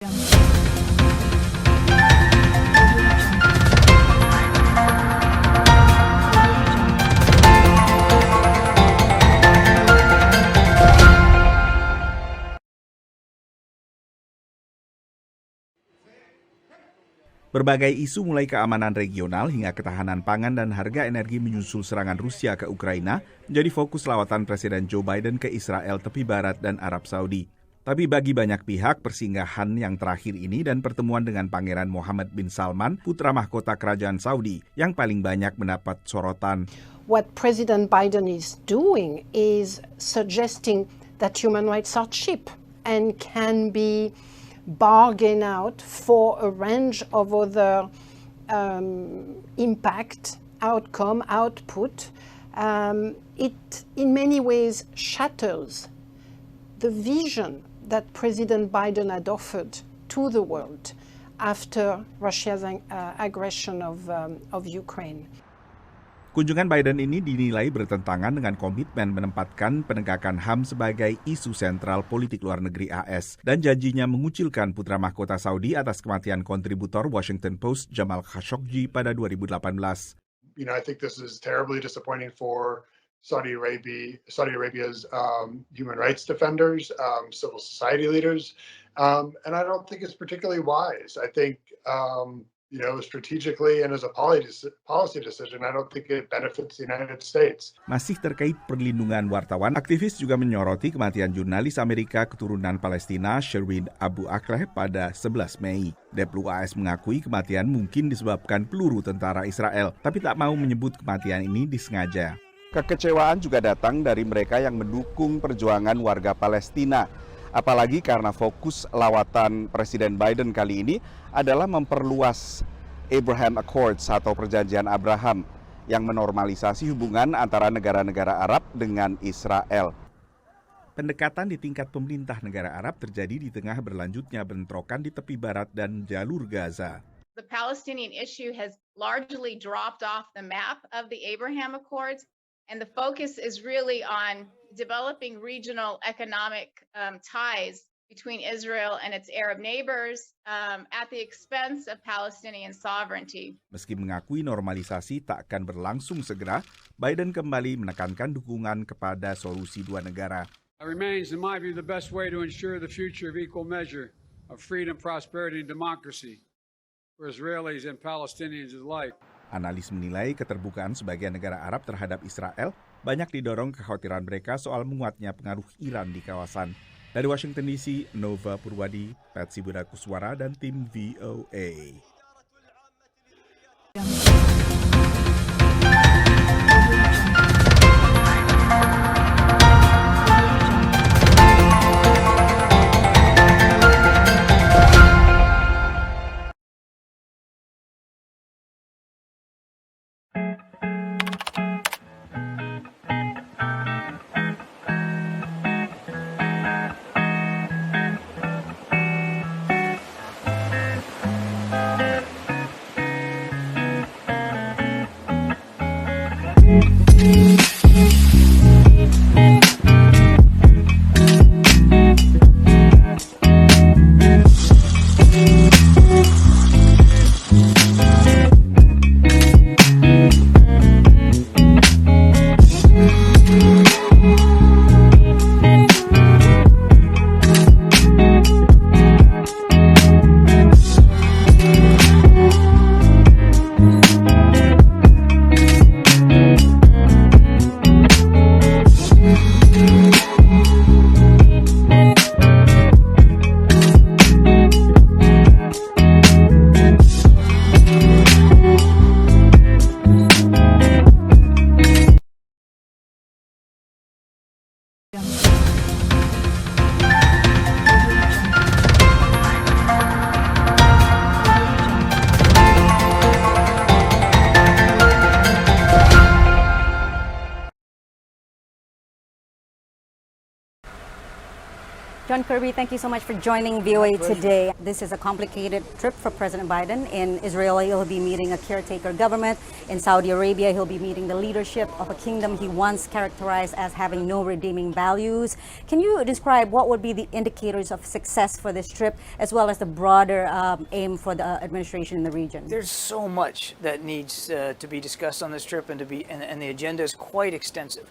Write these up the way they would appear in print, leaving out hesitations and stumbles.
Berbagai isu mulai keamanan regional hingga ketahanan pangan dan harga energi menyusul serangan Rusia ke Ukraina menjadi fokus lawatan Presiden Joe Biden ke Israel tepi barat dan Arab Saudi. Tapi bagi banyak pihak, persinggahan yang terakhir ini dan pertemuan dengan Pangeran Mohammed bin Salman, putra mahkota kerajaan Saudi, yang paling banyak mendapat sorotan. What President Biden is doing is suggesting that human rights are cheap and can be bargain out for a range of other impact, outcome, output. It in many ways shatters the vision that President Biden had offered to the world after Russia's aggression of Ukraine. Kunjungan Biden ini dinilai bertentangan dengan komitmen menempatkan penegakan HAM sebagai isu sentral politik luar negeri AS dan janjinya mengucilkan putra mahkota Saudi atas kematian kontributor Washington Post Jamal Khashoggi pada 2018. I think this is terribly disappointing for Saudi Arabia's human rights defenders, civil society leaders, and I don't think it's particularly wise. I think strategically and as a policy decision, I don't think it benefits the United States. Masih terkait perlindungan wartawan, aktivis juga menyoroti kematian jurnalis Amerika keturunan Palestina Shireen Abu Akleh pada 11 Mei. Deplu AS mengakui kematian mungkin disebabkan peluru tentara Israel, tapi tak mau menyebut kematian ini disengaja. Kekecewaan juga datang dari mereka yang mendukung perjuangan warga Palestina. Apalagi karena fokus lawatan Presiden Biden kali ini adalah memperluas Abraham Accords atau Perjanjian Abraham yang menormalisasi hubungan antara negara-negara Arab dengan Israel. Pendekatan di tingkat pemerintah negara Arab terjadi di tengah berlanjutnya bentrokan di tepi barat dan jalur Gaza. The Palestinian issue has largely dropped off the map of the Abraham Accords, and the focus is really on developing regional economic ties between Israel and its Arab neighbors at the expense of Palestinian sovereignty. Meski mengakui normalisasi tak akan berlangsung segera, Biden kembali menekankan dukungan kepada solusi dua negara. It remains, in my view, the best way to ensure the future of equal measure of freedom, prosperity, and democracy for Israelis and Palestinians alike. Analis menilai keterbukaan sebagian negara Arab terhadap Israel banyak didorong kekhawatiran mereka soal menguatnya pengaruh Iran di kawasan. Dari Washington DC, Nova Purwadi, Patsy Budakuswara, dan tim VOA. John Kirby, thank you so much for joining VOA today. This is a complicated trip for President Biden. In Israel, he'll be meeting a caretaker government. In Saudi Arabia, he'll be meeting the leadership of a kingdom he once characterized as having no redeeming values. Can you describe what would be the indicators of success for this trip, as well as the broader aim for the administration in the region? There's so much that needs to be discussed on this trip, and the agenda is quite extensive.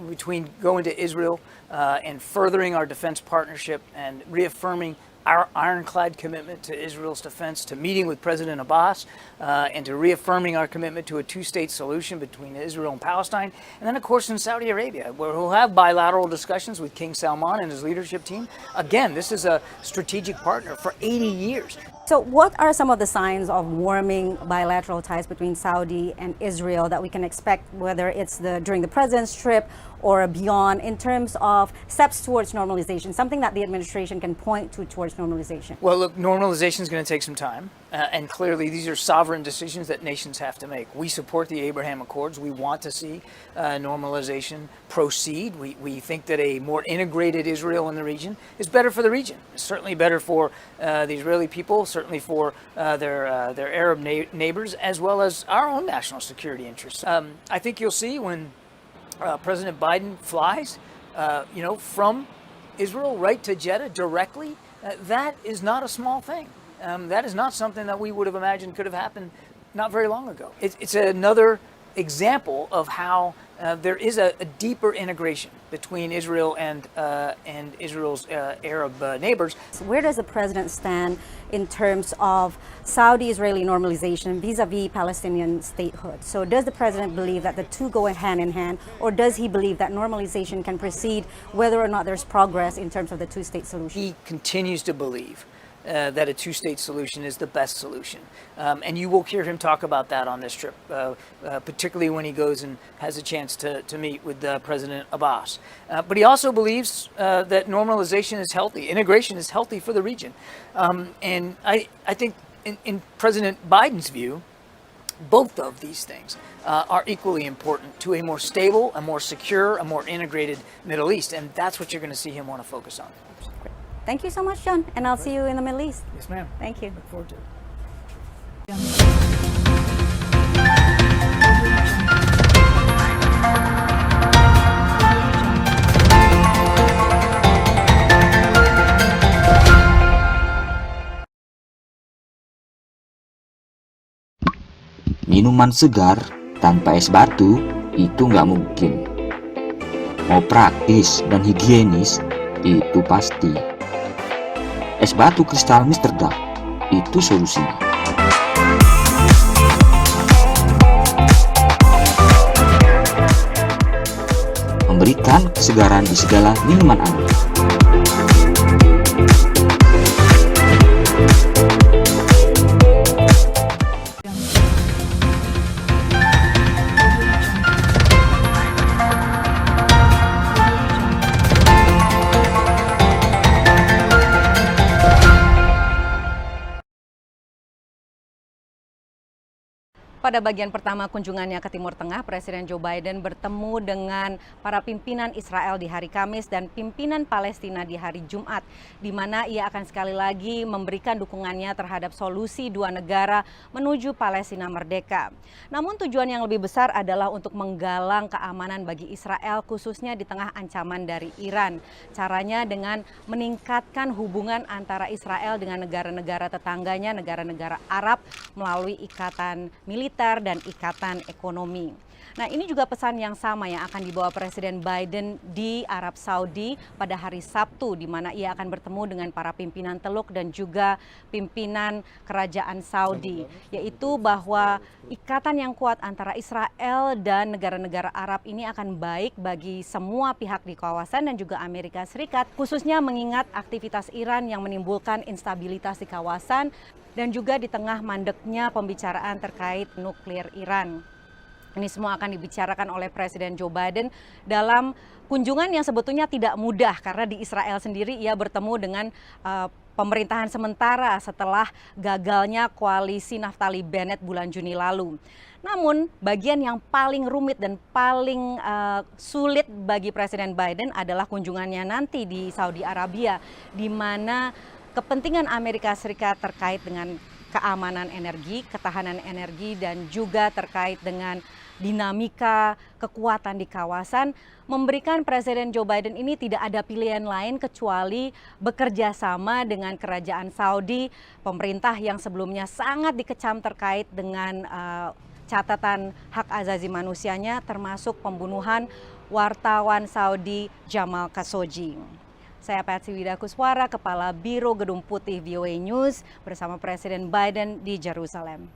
Between going to Israel and furthering our defense partnership and reaffirming our ironclad commitment to Israel's defense, to meeting with President Abbas, and to reaffirming our commitment to a two-state solution between Israel and Palestine. And then, of course, in Saudi Arabia, where we'll have bilateral discussions with King Salman and his leadership team. Again, this is a strategic partner for 80 years. So what are some of the signs of warming bilateral ties between Saudi and Israel that we can expect, whether it's during the president's trip or beyond, in terms of steps towards normalization, something that the administration can point to towards normalization? Well, look, normalization is going to take some time. And clearly, these are sovereign decisions that nations have to make. We support the Abraham Accords. We want to see normalization proceed. We think that a more integrated Israel in the region is better for the region. It's certainly better for the Israeli people, certainly for their Arab neighbors, as well as our own national security interests. I think you'll see when President Biden flies, from Israel right to Jeddah directly, that is not a small thing. That is not something that we would have imagined could have happened not very long ago. It's another example of how there is a deeper integration between Israel and Israel's Arab neighbors. Where does the president stand in terms of Saudi-Israeli normalization vis-a-vis Palestinian statehood? So does the president believe that the two go hand in hand, or does he believe that normalization can proceed whether or not there's progress in terms of the two-state solution? He continues to believe that a two-state solution is the best solution. And you will hear him talk about that on this trip, particularly when he goes and has a chance to meet with President Abbas. But he also believes that normalization is healthy, integration is healthy for the region. And I think in President Biden's view, both of these things are equally important to a more stable, a more secure, a more integrated Middle East. And that's what you're going to see him want to focus on. Thank you so much, John, and I'll see you in the Middle East. Yes, ma'am. Thank you. Look forward to it. Minuman segar tanpa es batu itu nggak mungkin. Mau praktis dan higienis, itu pasti. Es batu kristal Mr. Duck, itu solusinya. Memberikan kesegaran di segala minuman Anda. Pada bagian pertama kunjungannya ke Timur Tengah, Presiden Joe Biden bertemu dengan para pimpinan Israel di hari Kamis dan pimpinan Palestina di hari Jumat, di mana ia akan sekali lagi memberikan dukungannya terhadap solusi dua negara menuju Palestina merdeka. Namun tujuan yang lebih besar adalah untuk menggalang keamanan bagi Israel, khususnya di tengah ancaman dari Iran. Caranya dengan meningkatkan hubungan antara Israel dengan negara-negara tetangganya, negara-negara Arab, melalui ikatan militer dan ikatan ekonomi. Nah, ini juga pesan yang sama yang akan dibawa Presiden Biden di Arab Saudi pada hari Sabtu, di mana ia akan bertemu dengan para pimpinan Teluk dan juga pimpinan Kerajaan Saudi, yaitu bahwa ikatan yang kuat antara Israel dan negara-negara Arab ini akan baik bagi semua pihak di kawasan dan juga Amerika Serikat, khususnya mengingat aktivitas Iran yang menimbulkan instabilitas di kawasan dan juga di tengah mandeknya pembicaraan terkait nuklir Iran. Ini semua akan dibicarakan oleh Presiden Joe Biden dalam kunjungan yang sebetulnya tidak mudah, karena di Israel sendiri ia bertemu dengan pemerintahan sementara setelah gagalnya koalisi Naftali Bennett bulan Juni lalu. Namun, bagian yang paling rumit dan paling sulit bagi Presiden Biden adalah kunjungannya nanti di Saudi Arabia, di mana kepentingan Amerika Serikat terkait dengan keamanan energi, ketahanan energi, dan juga terkait dengan dinamika kekuatan di kawasan, memberikan Presiden Joe Biden ini tidak ada pilihan lain kecuali bekerja sama dengan Kerajaan Saudi, pemerintah yang sebelumnya sangat dikecam terkait dengan catatan hak asasi manusianya, termasuk pembunuhan wartawan Saudi Jamal Khashoggi. Saya Patsy Widakuswara, Kepala Biro Gedung Putih VOA News, bersama Presiden Biden di Jerusalem.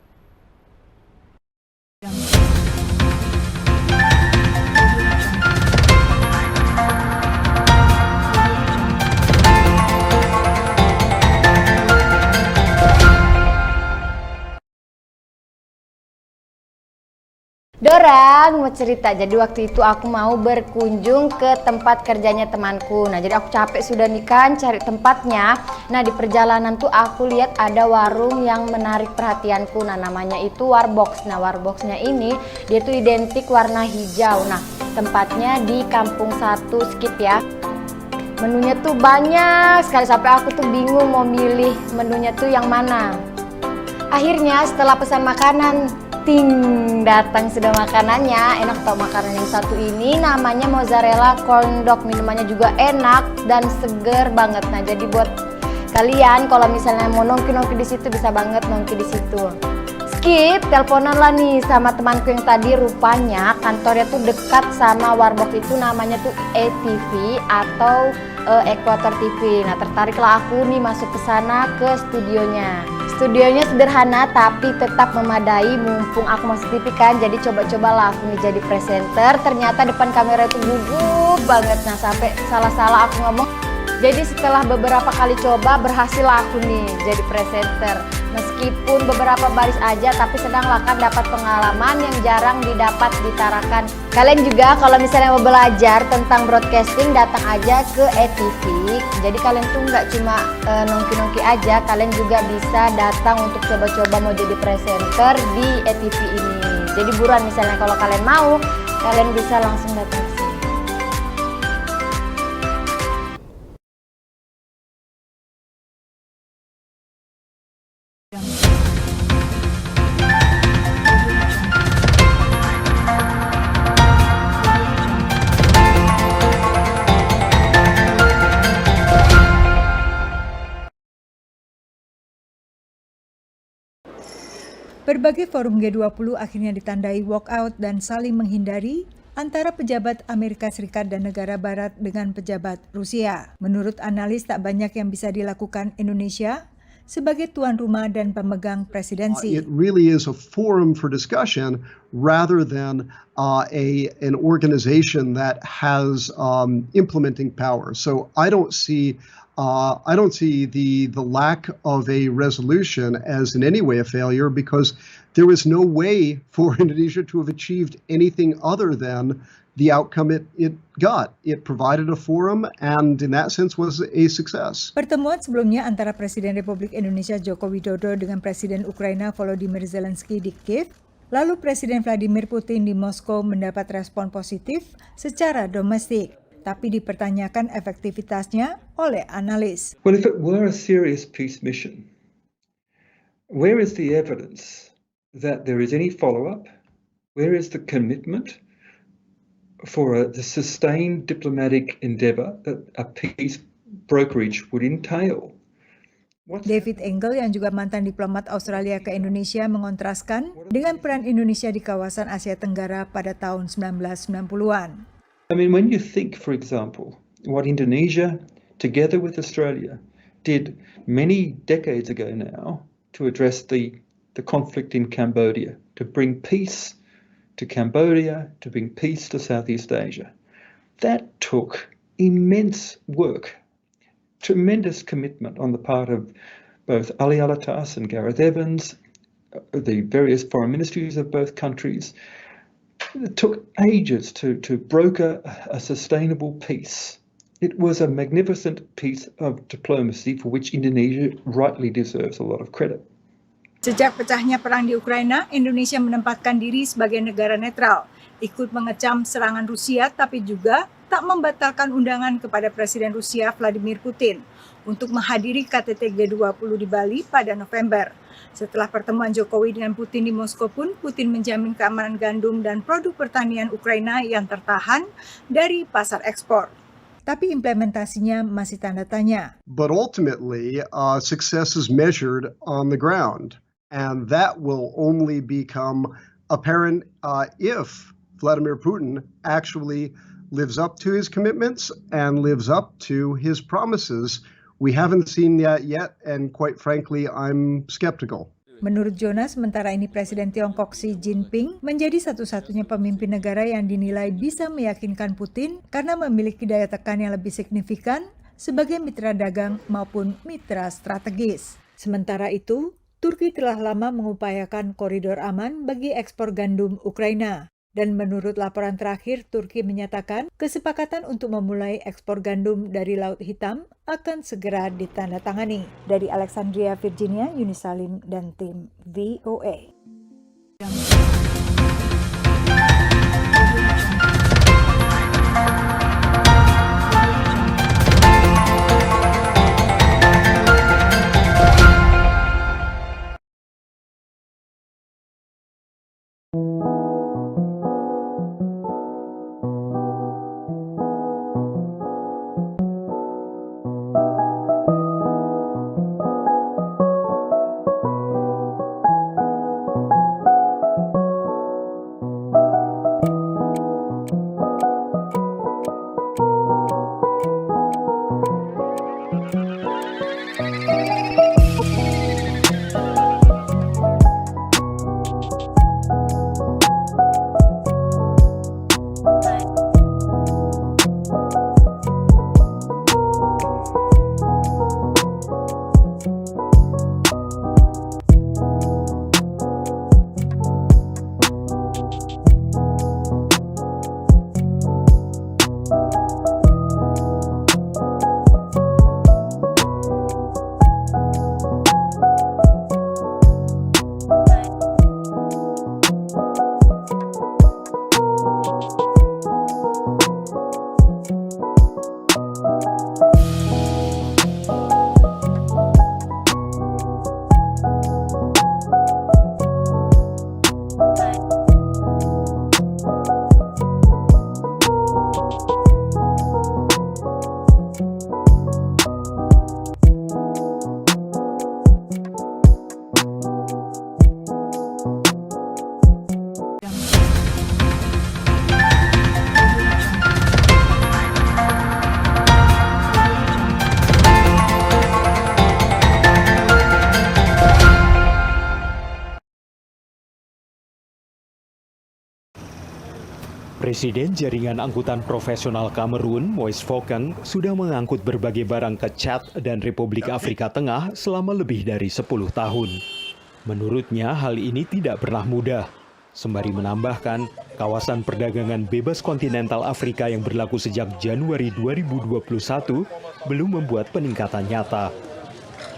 Dorang mau cerita, jadi waktu itu aku mau berkunjung ke tempat kerjanya temanku. Nah jadi aku capek sudah nih kan cari tempatnya. Nah di perjalanan tuh aku lihat ada warung yang menarik perhatianku. Nah namanya itu Warbox. Nah Warboxnya ini dia tuh identik warna hijau. Nah tempatnya di Kampung 1 Skip ya. Menunya tuh banyak sekali sampai aku tuh bingung mau milih menunya tuh yang mana. Akhirnya setelah pesan makanan, ting, datang sudah makanannya. Enak tau makanan yang satu ini namanya mozzarella corn dog. Minumannya juga enak dan seger banget. Nah jadi buat kalian kalau misalnya mau nongki-nongki di situ bisa banget nongki di situ. Skip, teleponan lah nih sama temanku yang tadi, rupanya kantornya tuh dekat sama Warbox itu, namanya tuh ETV atau Equator TV. Nah tertariklah aku nih masuk ke sana ke studionya. Studionya sederhana tapi tetap memadai, mumpung aku masuk TV kan, jadi coba-cobalah aku nih jadi presenter. Ternyata depan kamera itu gugup banget, nah sampai salah-salah aku ngomong. Jadi setelah beberapa kali coba berhasil aku nih jadi presenter. Meskipun beberapa baris aja tapi sedanglah kan dapat pengalaman yang jarang didapat di Tarakan. Kalian juga kalau misalnya mau belajar tentang broadcasting datang aja ke ETV. Jadi kalian tuh nggak cuma nongki-nongki aja, kalian juga bisa datang untuk coba-coba mau jadi presenter di ETV ini. Jadi buruan misalnya kalau kalian mau, kalian bisa langsung datang ke sini. Berbagai forum G20 akhirnya ditandai walkout dan saling menghindari antara pejabat Amerika Serikat dan negara barat dengan pejabat Rusia. Menurut analis, tak banyak yang bisa dilakukan Indonesia sebagai tuan rumah dan pemegang presidensi. It really is a forum for discussion rather than an organization that has implementing power. So I don't see the lack of a resolution as in any way a failure, because there was no way for Indonesia to have achieved anything other than the outcome it got. It provided a forum and in that sense was a success. Pertemuan sebelumnya antara Presiden Republik Indonesia Joko Widodo dengan Presiden Ukraina Volodymyr Zelensky di Kiev, lalu Presiden Vladimir Putin di Moskow mendapat respon positif secara domestik, tapi dipertanyakan efektivitasnya oleh analis. Well, if it were a serious peace mission, where is the evidence that there is any follow-up? Where is the commitment for the sustained diplomatic endeavor that a peace brokerage would entail? David Engel yang juga mantan diplomat Australia ke Indonesia mengontraskan dengan peran Indonesia di kawasan Asia Tenggara pada tahun 1990-an. I mean, when you think, for example, what Indonesia, together with Australia, did many decades ago now to address the conflict in Cambodia, to bring peace to Cambodia, to bring peace to Southeast Asia, that took immense work, tremendous commitment on the part of both Ali Alatas and Gareth Evans, the various foreign ministries of both countries. It took ages to broker a sustainable peace. It was a magnificent piece of diplomacy for which Indonesia rightly deserves a lot of credit. Sejak pecahnya perang di Ukraina, Indonesia menempatkan diri sebagai negara netral, ikut mengecam serangan Rusia tapi juga tak membatalkan undangan kepada Presiden Rusia Vladimir Putin untuk menghadiri KTT G20 di Bali pada November. Setelah pertemuan Jokowi dengan Putin di Moskow pun, Putin menjamin keamanan gandum dan produk pertanian Ukraina yang tertahan dari pasar ekspor. Tapi implementasinya masih tanda tanya. But ultimately, success is measured on the ground. And that will only become apparent if Vladimir Putin actually lives up to his commitments and lives up to his promises. We haven't seen that yet, and quite frankly, I'm skeptical. Menurut Jonas, sementara ini Presiden Tiongkok Xi Jinping menjadi satu-satunya pemimpin negara yang dinilai bisa meyakinkan Putin karena memiliki daya tekan yang lebih signifikan sebagai mitra dagang maupun mitra strategis. Sementara itu, Turki telah lama mengupayakan koridor aman bagi ekspor gandum Ukraina. Dan menurut laporan terakhir, Turki menyatakan kesepakatan untuk memulai ekspor gandum dari Laut Hitam akan segera ditandatangani. Dari Alexandria, Virginia, Yuni Salim dan tim VOA. Presiden Jaringan Angkutan Profesional Kamerun, Moise Fokeng, sudah mengangkut berbagai barang ke Chad dan Republik Afrika Tengah selama lebih dari 10 tahun. Menurutnya, hal ini tidak pernah mudah. Sembari menambahkan, kawasan perdagangan bebas kontinental Afrika yang berlaku sejak Januari 2021 belum membuat peningkatan nyata.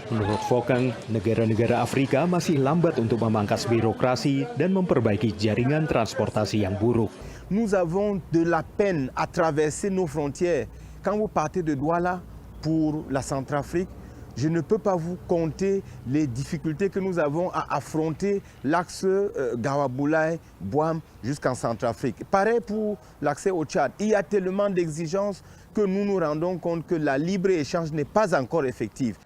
Menurut Fokeng, negara-negara Afrika masih lambat untuk memangkas birokrasi dan memperbaiki jaringan transportasi yang buruk. Nous avons de la peine à traverser nos frontières. Quand vous partez de Douala pour la Centrafrique, je ne peux pas vous compter les difficultés que nous avons à affronter l'axe Gawaboulaye-Bouam jusqu'en Centrafrique. Pareil pour l'accès au Tchad. Il y a tellement d'exigences que nous nous rendons compte que la libre-échange n'est pas encore effective.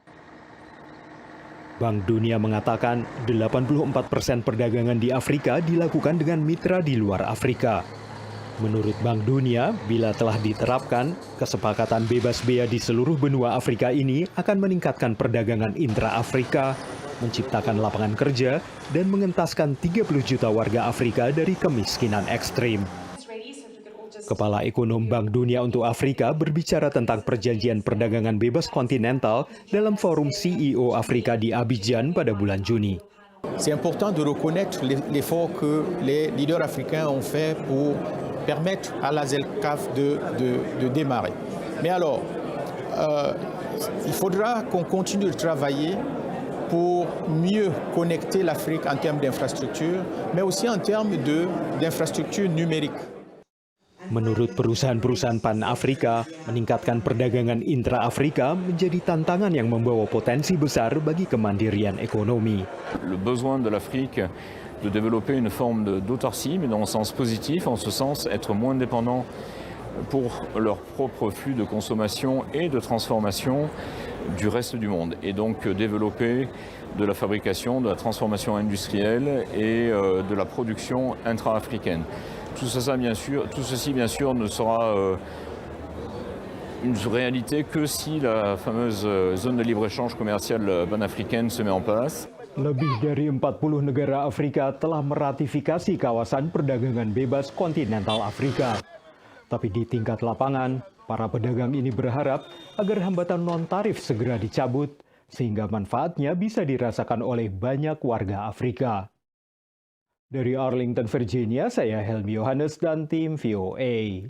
Bank Dunia mengatakan 84% perdagangan di Afrika dilakukan dengan mitra di luar Afrika. Menurut Bank Dunia, bila telah diterapkan, kesepakatan bebas bea di seluruh benua Afrika ini akan meningkatkan perdagangan intra-Afrika, menciptakan lapangan kerja, dan mengentaskan 30 juta warga Afrika dari kemiskinan ekstrim. Kepala Ekonom Bank Dunia untuk Afrika berbicara tentang perjanjian perdagangan bebas kontinental dalam forum CEO Afrika di Abidjan pada bulan Juni. C'est important de reconnaître l'effort que les leaders africains ont fait pour permettre à la ZLECAf de démarrer. Mais alors, il faudra qu'on continue de travailler pour mieux connecter l'Afrique en termes d'infrastructures, mais aussi en termes d'infrastructures numériques. Menurut perusahaan-perusahaan Pan-Afrika, meningkatkan perdagangan intra-Afrika menjadi tantangan yang membawa potensi besar bagi kemandirian ekonomi. Le besoin de l'Afrique de développer une forme d'autarcie, mais dans le sens positif, en ce sens être moins dépendant pour leur propre flux de consommation et de transformation du reste du monde. Et donc développer de la fabrication, de la transformation industrielle et de la production intra-africaine. Tout ceci, bien sûr, ne sera une réalité que si la fameuse zone de libre-échange commercial panafricaine se met en place. Lebih dari 40 negara Afrika telah meratifikasi kawasan perdagangan bebas kontinental Afrika. Tapi di tingkat lapangan, para pedagang ini berharap agar hambatan non-tarif segera dicabut, sehingga manfaatnya bisa dirasakan oleh banyak warga Afrika. Dari Arlington, Virginia, saya Helmi Yohanes dan tim VOA.